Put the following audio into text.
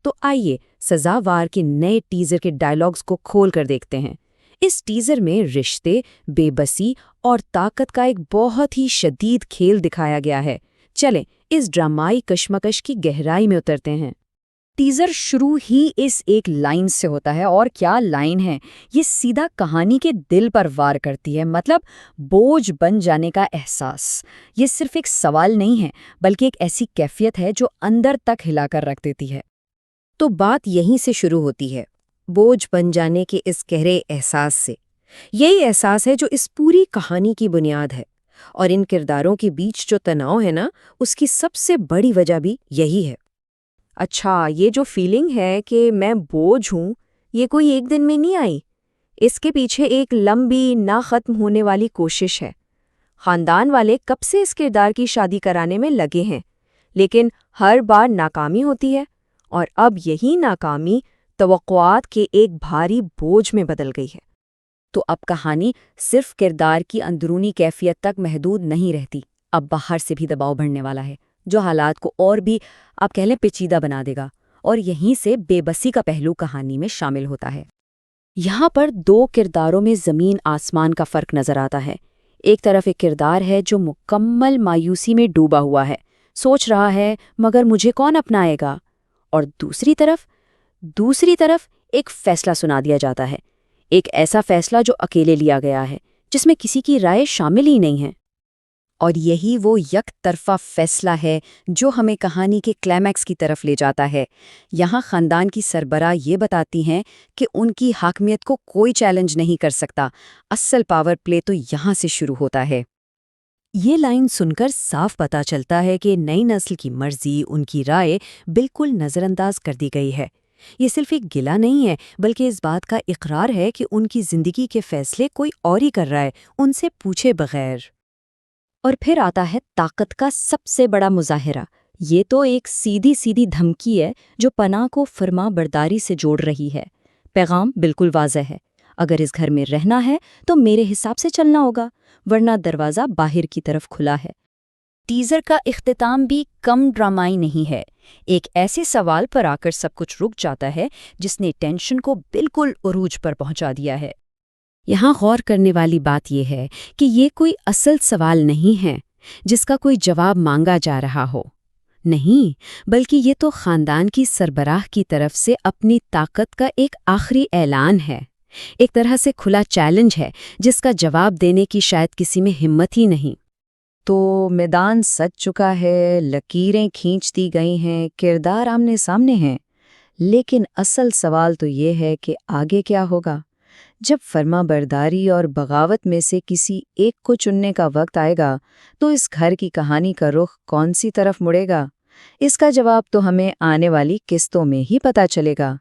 تو آئیے سزاوار کے نئے ٹیزر کے ڈائلاگز کو کھول کر دیکھتے ہیں۔ اس ٹیزر میں رشتے، بے بسی اور طاقت کا ایک بہت ہی شدید کھیل دکھایا گیا ہے۔ چلیں اس ڈرامائی کشمکش کی گہرائی میں اترتے ہیں۔ ٹیزر شروع ہی اس ایک لائن سے ہوتا ہے، اور کیا لائن ہے! یہ سیدھا کہانی کے دل پر وار کرتی ہے، مطلب بوجھ بن جانے کا احساس۔ یہ صرف ایک سوال نہیں ہے، بلکہ ایک ایسی کیفیت ہے جو اندر تک ہلا کر رکھ دیتی ہے۔ تو بات یہیں سے شروع ہوتی ہے، بوجھ بن جانے کے اس گہرے احساس سے۔ یہی احساس ہے جو اس پوری کہانی کی بنیاد ہے، اور ان کرداروں کے بیچ جو تناؤ ہے نا، اس کی سب سے بڑی وجہ بھی یہی ہے۔ اچھا، یہ جو فیلنگ ہے کہ میں بوجھ ہوں، یہ کوئی ایک دن میں نہیں آئی۔ اس کے پیچھے ایک لمبی نہ ختم ہونے والی کوشش ہے۔ خاندان والے کب سے اس کردار کی شادی کرانے میں لگے ہیں، لیکن ہر بار ناکامی ہوتی ہے، اور اب یہی ناکامی توقعات کے ایک بھاری بوجھ میں بدل گئی ہے۔ تو اب کہانی صرف کردار کی اندرونی کیفیت تک محدود نہیں رہتی، اب باہر سے بھی دباؤ بڑھنے والا ہے، جو حالات کو اور بھی آپ کہہ لیں پیچیدہ بنا دے گا، اور یہیں سے بے بسی کا پہلو کہانی میں شامل ہوتا ہے۔ یہاں پر دو کرداروں میں زمین آسمان کا فرق نظر آتا ہے۔ ایک طرف ایک کردار ہے جو مکمل مایوسی میں ڈوبا ہوا ہے، سوچ رہا ہے مگر مجھے کون اپنائے گا، اور دوسری طرف ایک فیصلہ سنا دیا جاتا ہے، ایک ایسا فیصلہ جو اکیلے لیا گیا ہے، جس میں کسی کی رائے شامل ہی نہیں ہے۔ اور یہی وہ یک طرفہ فیصلہ ہے جو ہمیں کہانی کے کلائمیکس کی طرف لے جاتا ہے۔ یہاں خاندان کی سربراہ یہ بتاتی ہیں کہ ان کی حاکمیت کو کوئی چیلنج نہیں کر سکتا۔ اصل پاور پلے تو یہاں سے شروع ہوتا ہے۔ یہ لائن سن کر صاف پتہ چلتا ہے کہ نئی نسل کی مرضی، ان کی رائے بالکل نظر انداز کر دی گئی ہے۔ یہ صرف ایک گلہ نہیں ہے، بلکہ اس بات کا اقرار ہے کہ ان کی زندگی کے فیصلے کوئی اور ہی کر رہا ہے، ان سے پوچھے بغیر۔ اور پھر آتا ہے طاقت کا سب سے بڑا مظاہرہ۔ یہ تو ایک سیدھی دھمکی ہے جو پناہ کو فرما برداری سے جوڑ رہی ہے۔ پیغام بالکل واضح ہے، اگر اس گھر میں رہنا ہے تو میرے حساب سے چلنا ہوگا، ورنہ دروازہ باہر کی طرف کھلا ہے۔ ٹیزر کا اختتام بھی کم ڈرامائی نہیں ہے، ایک ایسے سوال پر آ کر سب کچھ رک جاتا ہے جس نے ٹینشن کو بالکل عروج پر پہنچا دیا ہے۔ یہاں غور کرنے والی بات یہ ہے کہ یہ کوئی اصل سوال نہیں ہے جس کا کوئی جواب مانگا جا رہا ہو، نہیں، بلکہ یہ تو خاندان کی سربراہ کی طرف سے اپنی طاقت کا ایک آخری اعلان ہے، ایک طرح سے کھلا چیلنج ہے جس کا جواب دینے کی شاید کسی میں ہمت ہی نہیں۔ تو میدان سج چکا ہے، لکیریں کھینچ دی گئی ہیں، کردار آمنے سامنے ہیں، لیکن اصل سوال تو یہ ہے کہ آگے کیا ہوگا؟ جب فرما برداری اور بغاوت میں سے کسی ایک کو چننے کا وقت آئے گا تو اس گھر کی کہانی کا رخ کون سی طرف مڑے گا؟ اس کا جواب تو ہمیں آنے والی قسطوں میں ہی پتہ چلے گا۔